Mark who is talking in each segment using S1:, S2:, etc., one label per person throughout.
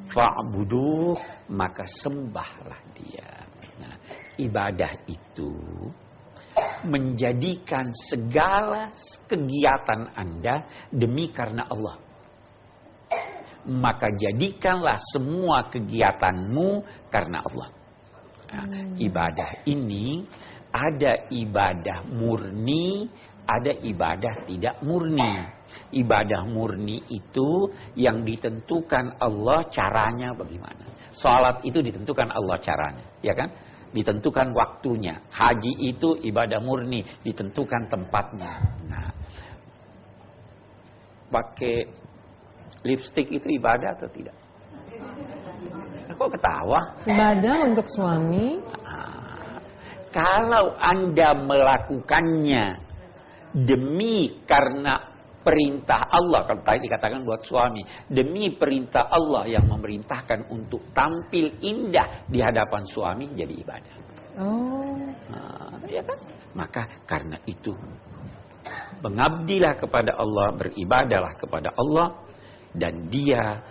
S1: Fa'buduh, maka sembahlah dia. Nah, ibadah itu menjadikan segala kegiatan Anda demi karena Allah. Maka jadikanlah semua kegiatanmu karena Allah. Nah, ibadah ini ada ibadah murni, ada ibadah tidak murni. Ibadah murni itu yang ditentukan Allah caranya bagaimana. Salat itu ditentukan Allah caranya, ya kan? Ditentukan waktunya. Haji itu ibadah murni, ditentukan tempatnya. Nah, pakai lipstik itu ibadah atau tidak? Kok ketawa?
S2: Ibadah untuk suami.
S1: Kalau Anda melakukannya demi karena perintah Allah, kalau tadi dikatakan buat suami, demi perintah Allah yang memerintahkan untuk tampil indah di hadapan suami, jadi ibadah. Ya kan? Maka karena itu mengabdilah kepada Allah, beribadahlah kepada Allah, dan Dia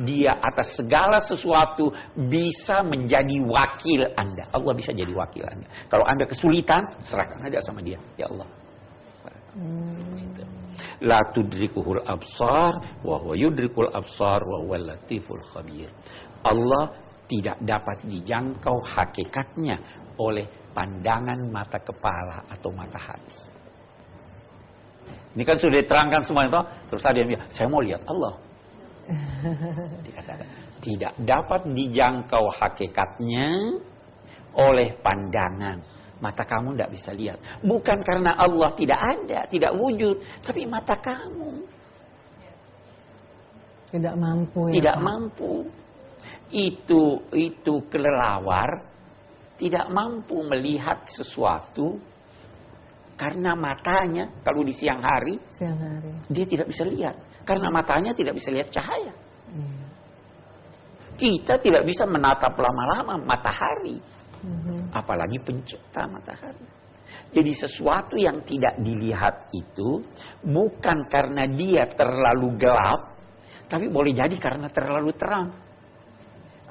S1: Dia atas segala sesuatu bisa menjadi wakil Anda. Allah bisa jadi wakil Anda. Kalau Anda kesulitan, serahkan aja sama Dia. Ya Allah. La tudrikuhul absar wa huwa yudrikul absar wa huwal latiful khabir. Allah tidak dapat dijangkau hakikatnya oleh pandangan mata kepala atau mata hati. Ini kan sudah diterangkan semua itu. Terus ada yang bilang, saya mau lihat Allah. Dikatakan tidak dapat dijangkau hakikatnya oleh pandangan. Mata kamu tidak bisa lihat. Bukan karena Allah tidak ada, tidak wujud, tapi mata kamu
S2: tidak mampu.
S1: Tidak mampu. Itu kelelawar tidak mampu melihat sesuatu karena matanya kalau di siang hari dia tidak bisa lihat. Karena matanya tidak bisa lihat cahaya. Kita tidak bisa menatap lama-lama matahari. Apalagi pencipta matahari. Jadi sesuatu yang tidak dilihat itu bukan karena dia terlalu gelap, tapi boleh jadi karena terlalu terang.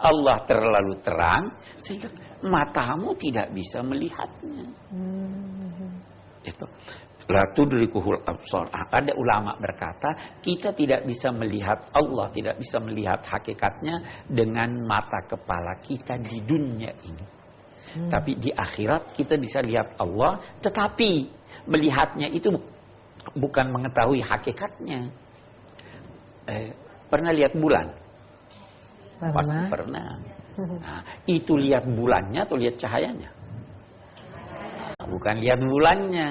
S1: Allah terlalu terang sehingga matamu tidak bisa melihatnya. Itu. La tudrikuhul absar. Ada ulama berkata, kita tidak bisa melihat Allah, tidak bisa melihat hakikatnya dengan mata kepala kita di dunia ini. Tapi di akhirat kita bisa lihat Allah, tetapi melihatnya itu bukan mengetahui hakikatnya. Pernah lihat bulan? Pasti pernah. Nah, itu lihat bulannya atau lihat cahayanya? Bukan lihat bulannya.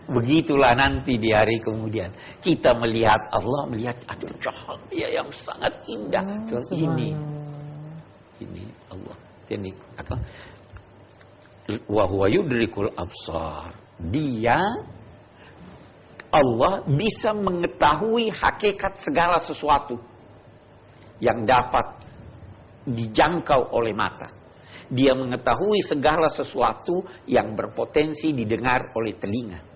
S1: Begitulah nanti di hari kemudian kita melihat Allah, melihat aduh cahaya yang sangat indah. Ini Allah. Ini apa? Wa huwa yudrikul absar. Dia Allah bisa mengetahui hakikat segala sesuatu yang dapat dijangkau oleh mata. Dia mengetahui segala sesuatu yang berpotensi didengar oleh telinga.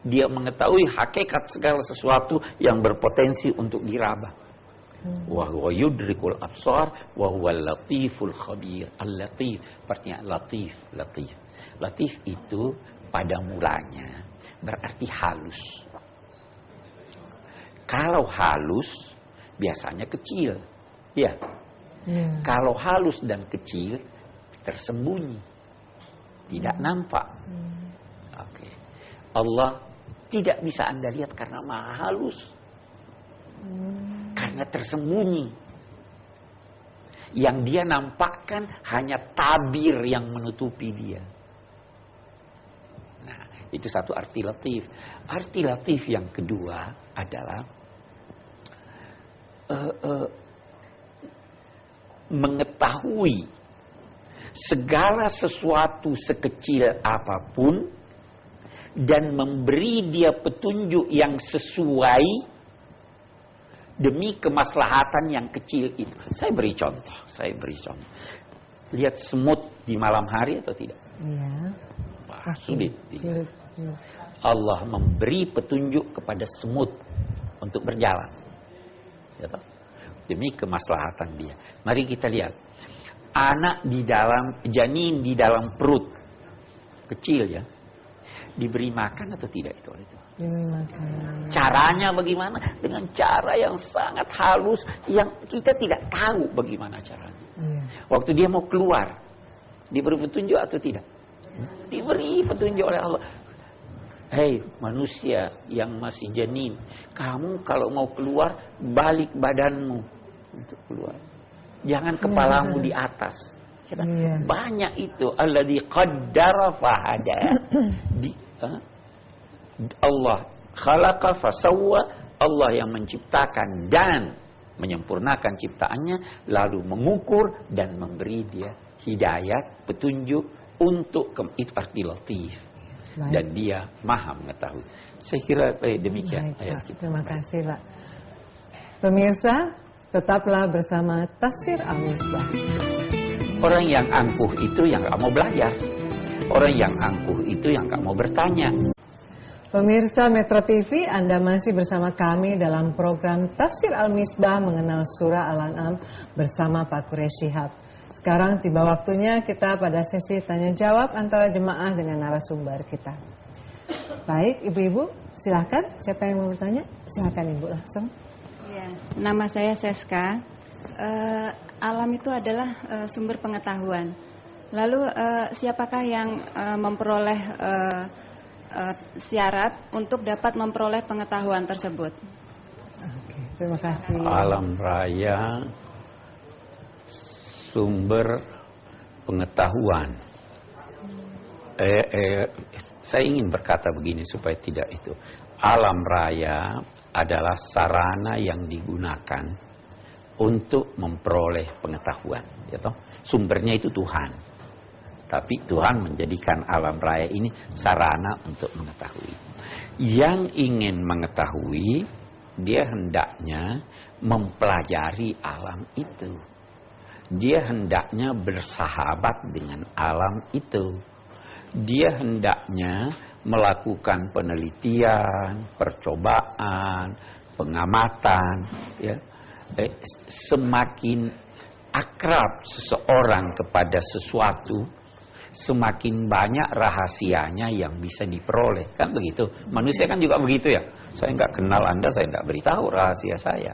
S1: Dia mengetahui hakikat segala sesuatu yang berpotensi untuk diraba. Wa huwa yudrikul absar wa huwal latiful khabir. Al-latif artinya latif. Latif itu pada mulanya berarti halus. Kalau halus biasanya kecil. Ya. Kalau halus dan kecil tersembunyi. Tidak nampak. Oke. Allah tidak bisa Anda lihat karena maha halus. Karena tersembunyi. Yang dia nampakkan hanya tabir yang menutupi dia. Nah, itu satu arti latif. Arti latif yang kedua adalah mengetahui segala sesuatu sekecil apapun dan memberi dia petunjuk yang sesuai demi kemaslahatan yang kecil itu. Saya beri contoh. Lihat semut di malam hari atau tidak?
S2: Iya.
S1: Wah, sulit. Allah memberi petunjuk kepada semut untuk berjalan. demi kemaslahatan dia. Mari kita lihat. Anak di dalam, janin di dalam perut. Kecil ya. Diberi makan atau tidak itu?
S2: Diberi makan.
S1: Caranya bagaimana? Dengan cara yang sangat halus, yang kita tidak tahu bagaimana caranya.
S2: Iya.
S1: Waktu dia mau keluar, diberi petunjuk atau tidak? Diberi petunjuk oleh Allah. Hei manusia yang masih janin, kamu kalau mau keluar, balik badanmu untuk keluar. Jangan kepalamu di atas.
S2: Iya.
S1: Banyak itu. Alladzi qaddara fahada. Allah khalaqa fasawwa. Allah yang menciptakan dan menyempurnakan ciptaannya, lalu mengukur dan memberi dia hidayat, petunjuk untuk itu arti latif.
S2: Baik.
S1: Dan dia maha mengetahui. Saya kira demikian.
S2: Baik, Pak. Terima kasih, Pak. Pemirsa, tetaplah bersama Tafsir Al-Misbah.
S1: Orang yang angkuh itu yang gak mau belajar. Orang yang angkuh itu yang gak mau bertanya.
S2: Pemirsa Metro TV, Anda masih bersama kami dalam program Tafsir Al-Misbah mengenal surah Al-An'am bersama Pak Quraish Shihab. Sekarang tiba waktunya kita pada sesi tanya jawab antara jemaah dengan narasumber kita. Baik, ibu-ibu, silakan. Siapa yang mau bertanya? Silakan ibu langsung.
S3: Ya, nama saya Seska. Alam itu adalah sumber pengetahuan. Lalu siapakah yang memperoleh syarat untuk dapat memperoleh pengetahuan tersebut?
S2: Oke, terima kasih.
S1: Alam raya sumber pengetahuan. Saya ingin berkata begini supaya tidak itu. Alam raya adalah sarana yang digunakan untuk memperoleh pengetahuan. Ya toh? Sumbernya itu Tuhan. Tapi Tuhan menjadikan alam raya ini sarana untuk mengetahui. Yang ingin mengetahui, dia hendaknya mempelajari alam itu. Dia hendaknya bersahabat dengan alam itu. Dia hendaknya melakukan penelitian, percobaan, pengamatan. Ya. Semakin akrab seseorang kepada sesuatu, semakin banyak rahasianya yang bisa diperoleh. Kan begitu. Manusia kan juga begitu ya. Saya nggak kenal Anda, saya nggak beritahu rahasia saya.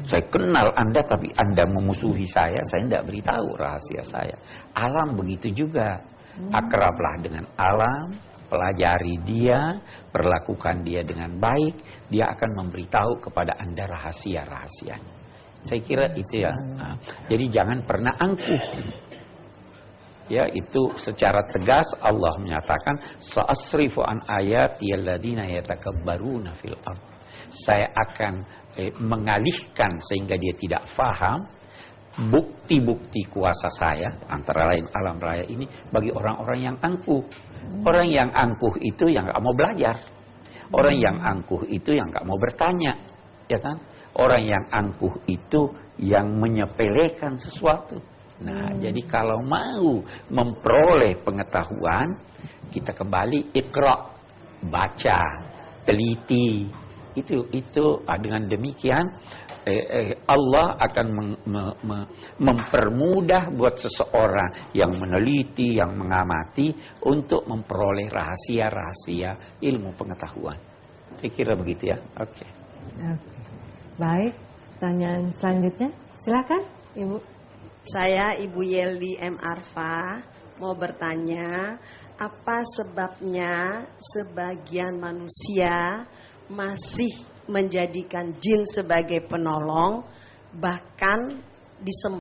S1: Saya kenal Anda tapi Anda memusuhi saya tidak beritahu rahasia saya. Alam begitu juga. Akrablah dengan alam, pelajari dia, perlakukan dia dengan baik, dia akan memberitahu kepada Anda rahasia-rahasianya. Saya kira itu ya. Nah, jadi jangan pernah angkuh. Ya, itu secara tegas Allah menyatakan sa'asrifu an ayati alladziina yatakabbaruna fil ardh. Saya akan mengalihkan sehingga dia tidak faham bukti-bukti kuasa saya, antara lain alam raya ini, bagi orang-orang yang angkuh. Orang yang angkuh itu yang gak mau belajar. Orang yang angkuh itu yang gak mau bertanya, ya kan? Orang yang angkuh itu yang menyepelekan sesuatu. Nah, jadi kalau mau memperoleh pengetahuan, kita kembali iqra, baca, teliti. Itu dengan demikian Allah akan mempermudah buat seseorang yang meneliti, yang mengamati untuk memperoleh rahasia-rahasia ilmu pengetahuan. Saya kira begitu ya. Oke.
S2: Baik, pertanyaan selanjutnya silakan Ibu.
S4: Saya Ibu Yeldi M. Arfa mau bertanya, apa sebabnya sebagian manusia masih menjadikan jin sebagai penolong, bahkan disembah